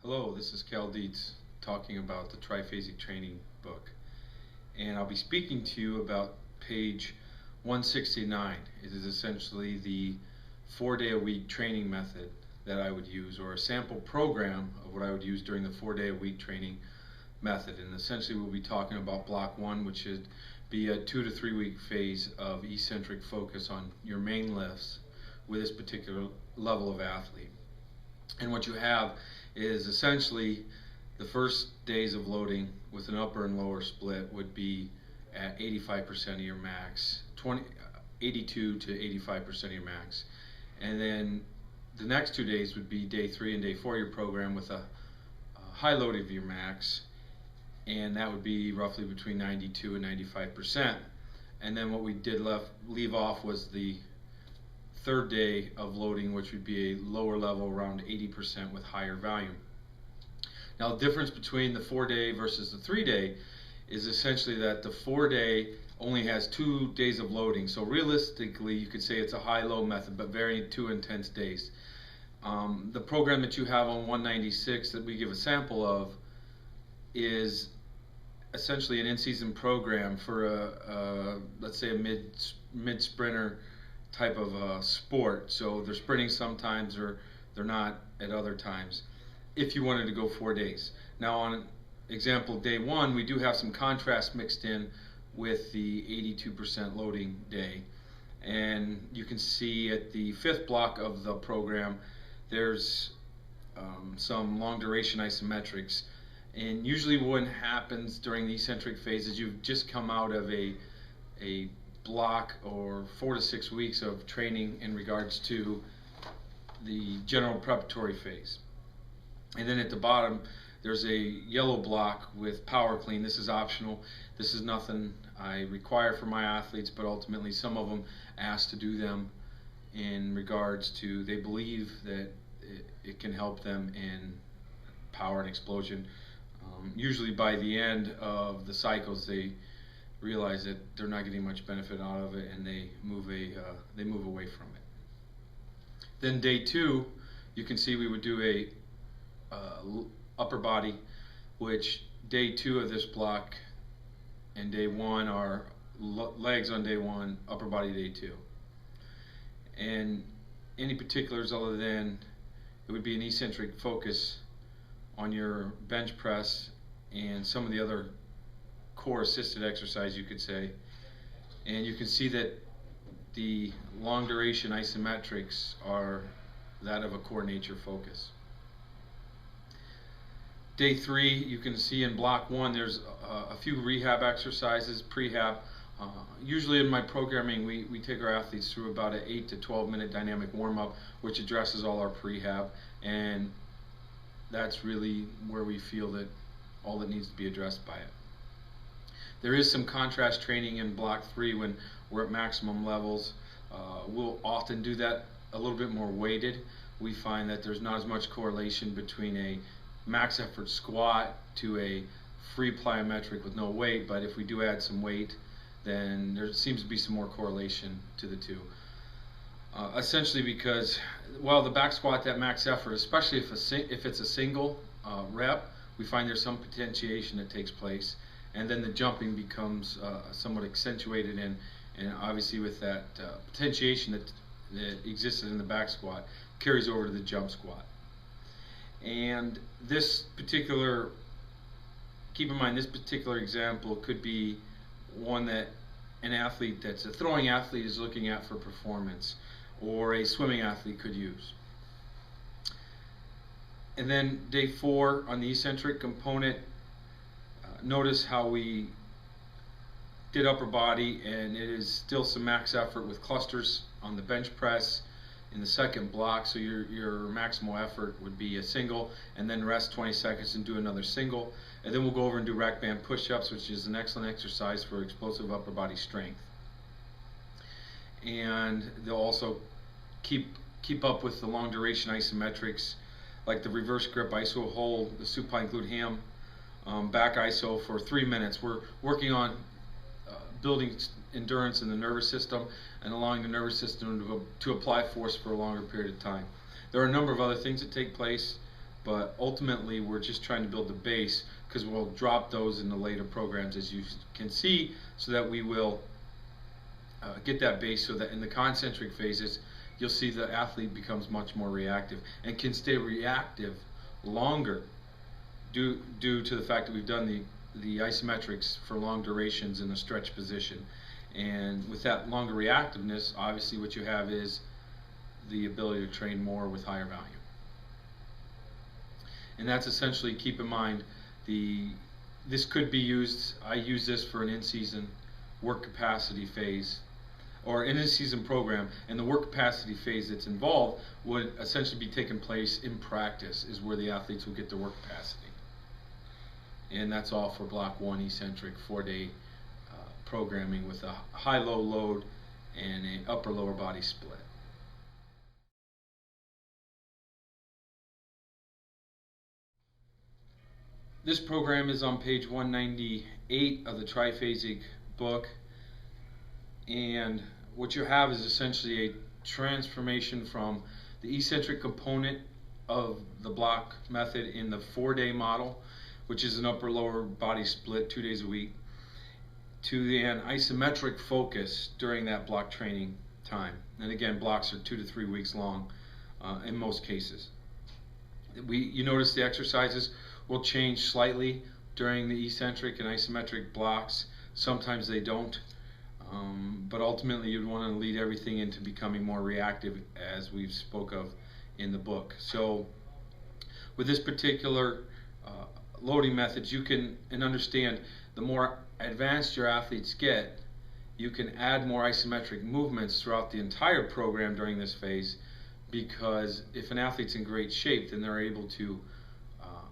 Hello, this is Dietz talking about the Triphasic Training book, and I'll be speaking to you about page 169. It is essentially the 4-day-a-week training method that I would use, or a sample program of what I would use during the 4-day-a-week training method. And essentially we'll be talking about block 1, which should be a 2 to 3 week phase of eccentric focus on your main lifts with this particular level of athlete. And what you have is essentially the first days of loading with an upper and lower split would be at 85% of your max, 82 to 85% of your max. And then the next 2 days would be day 3 and day 4 of your program with a high load of your max, and that would be roughly between 92 and 95%. And then what we did leave off was the third day of loading, which would be a lower level around 80% with higher volume. Now the difference between the 4-day versus the 3-day is essentially that the 4-day only has 2 days of loading. So realistically you could say it's a high-low method, but very 2 intense days. The program that you have on 196 that we give a sample of is essentially an in-season program for a let's say a mid-sprinter type of sport. So they're sprinting sometimes or they're not at other times, if you wanted to go 4 days. Now on example day 1, we do have some contrast mixed in with the 82% loading day, and you can see at the 5th block of the program there's some long duration isometrics. And usually what happens during the eccentric phase is you've just come out of a block or 4 to 6 weeks of training in regards to the general preparatory phase. And then at the bottom there's a yellow block with power clean. This is optional. This is nothing I require for my athletes, but ultimately some of them ask to do them in regards to they believe that it can help them in power and explosion. Usually by the end of the cycles they realize that they're not getting much benefit out of it, and they move away from it. Then day 2, you can see we would do a upper body, which day 2 of this block and day 1 are legs on day 1, upper body day 2. And any particulars other than it would be an eccentric focus on your bench press and some of the other core assisted exercise, you could say. And you can see that the long duration isometrics are that of a core nature focus. Day 3, you can see in block 1 there's a few rehab exercises, prehab. Usually in my programming we take our athletes through about an 8 to 12 minute dynamic warm-up, which addresses all our prehab, and that's really where we feel that all that needs to be addressed by it. There is some contrast training in block 3 when we're at maximum levels. We'll often do that a little bit more weighted. We find that there's not as much correlation between a max effort squat to a free plyometric with no weight, but if we do add some weight, then there seems to be some more correlation to the two. Essentially because while the back squat at max effort, especially if it's a single rep, we find there's some potentiation that takes place, and then the jumping becomes somewhat accentuated, and obviously with that potentiation that existed in the back squat carries over to the jump squat. And this particular, keep in mind, this particular example could be one that an athlete that's a throwing athlete is looking at for performance, or a swimming athlete could use. And then day 4 on the eccentric component, notice how we did upper body, and it is still some max effort with clusters on the bench press in the 2nd block. So your maximal effort would be a single, and then rest 20 seconds and do another single. And then we'll go over and do rack band push-ups, which is an excellent exercise for explosive upper body strength. And they'll also keep up with the long duration isometrics, like the reverse grip iso hold, the supine glute ham back iso for 3 minutes. We're working on building endurance in the nervous system and allowing the nervous system to apply force for a longer period of time. There are a number of other things that take place, but ultimately we're just trying to build the base, because we'll drop those in the later programs, as you can see, so that we will get that base, so that in the concentric phases you'll see the athlete becomes much more reactive and can stay reactive longer due to the fact that we've done the isometrics for long durations in a stretch position. And with that longer reactiveness, obviously what you have is the ability to train more with higher value. And that's essentially, keep in mind, this could be used, I use this for an in-season work capacity phase, or in a season program, and the work capacity phase that's involved would essentially be taking place in practice, is where the athletes will get their work capacity. And that's all for block 1 eccentric 4-day programming with a high-low load and an upper-lower body split. This program is on page 198 of the triphasic book, and what you have is essentially a transformation from the eccentric component of the block method in the 4-day model, which is an upper-lower body split 2 days a week, to an isometric focus during that block training time. And again, blocks are 2 to 3 weeks long in most cases. You notice the exercises will change slightly during the eccentric and isometric blocks. Sometimes they don't, but ultimately you'd want to lead everything into becoming more reactive, as we've spoke of in the book. So with this particular loading methods, you can understand, the more advanced your athletes get, you can add more isometric movements throughout the entire program during this phase, because if an athlete's in great shape, then they're able to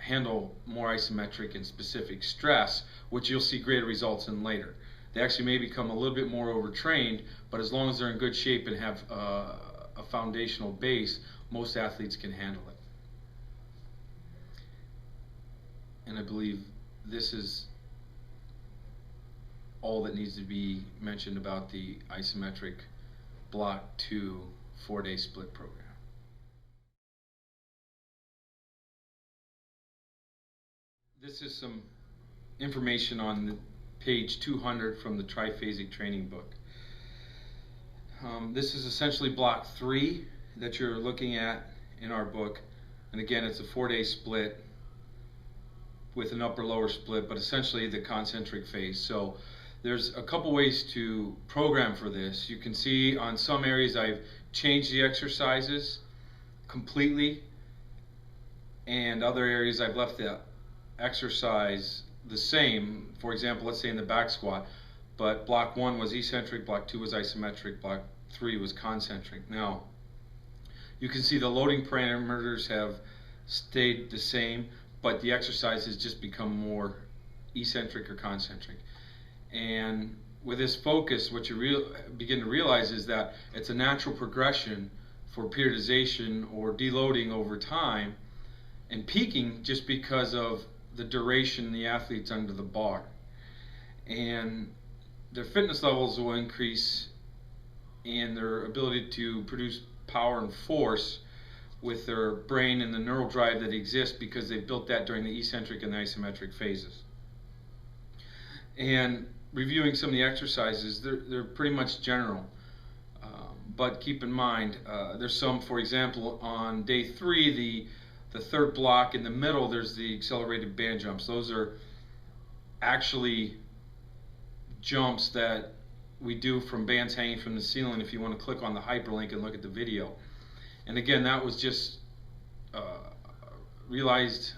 handle more isometric and specific stress, which you'll see greater results in later. They actually may become a little bit more overtrained, but as long as they're in good shape and have a foundational base, most athletes can handle it. And I believe this is all that needs to be mentioned about the isometric block 2 4-day split program. This is some information on the page 200 from the triphasic training book. This is essentially block 3 that you're looking at in our book, and again, it's a 4-day split with an upper-lower split, but essentially the concentric phase. So there's a couple ways to program for this. You can see on some areas I've changed the exercises completely, and other areas I've left the exercise the same. For example, let's say in the back squat, but block 1 was eccentric, block 2 was isometric, block 3 was concentric. Now, you can see the loading parameters have stayed the same, but the exercise has just become more eccentric or concentric. And with this focus, what you begin to realize is that it's a natural progression for periodization or deloading over time, and peaking just because of the duration the athlete's under the bar. And their fitness levels will increase, and their ability to produce power and force with their brain and the neural drive that exists, because they built that during the eccentric and the isometric phases. And reviewing some of the exercises, they're pretty much general, but keep in mind, there's some, for example, on day 3, the third block in the middle, there's the accelerated band jumps. Those are actually jumps that we do from bands hanging from the ceiling, if you want to click on the hyperlink and look at the video. And again, that was just realized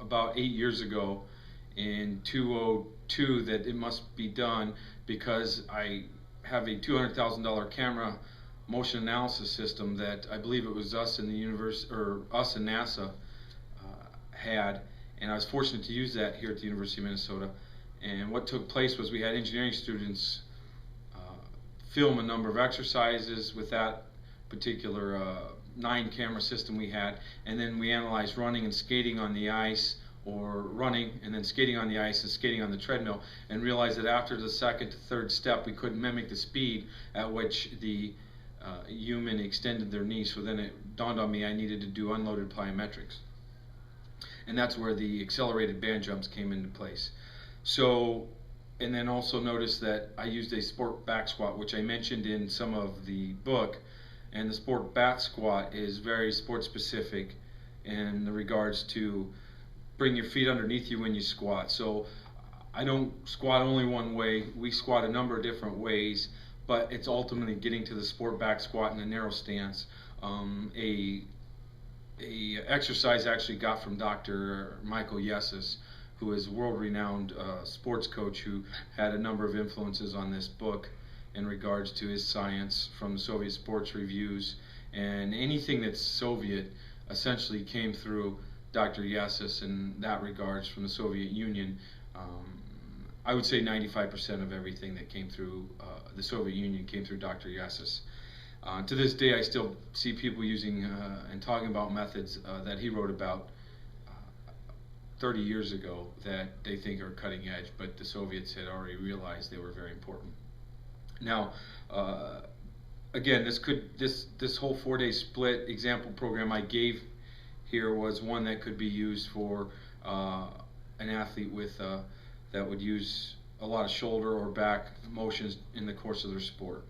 about 8 years ago in 2002 that it must be done, because I have a $200,000 camera motion analysis system that I believe it was us in the university, or us and NASA had, and I was fortunate to use that here at the University of Minnesota. And what took place was we had engineering students film a number of exercises with that particular 9-camera system we had, and then we analyzed running and skating on the ice, or running and then skating on the ice and skating on the treadmill, and realized that after the second to third step we couldn't mimic the speed at which the human extended their knee. So then it dawned on me I needed to do unloaded plyometrics. and that's where the accelerated band jumps came into place. So, and then also notice that I used a sport back squat, which I mentioned in some of the book, and the sport back squat is very sport specific in regards to bring your feet underneath you when you squat. So I don't squat only one way, we squat a number of different ways, but it's ultimately getting to the sport back squat in a narrow stance. A exercise I actually got from Dr. Michael Dietz, who is a world-renowned sports coach who had a number of influences on this book in regards to his science from the Soviet sports reviews, and anything that's Soviet essentially came through Dr. Dietz in that regards from the Soviet Union. I would say 95% of everything that came through the Soviet Union came through Dr. Dietz. To this day, I still see people using and talking about methods that he wrote about 30 years ago that they think are cutting edge, but the Soviets had already realized they were very important. Now, again, this whole 4-day split example program I gave here was one that could be used for an athlete with that would use a lot of shoulder or back motions in the course of their sport.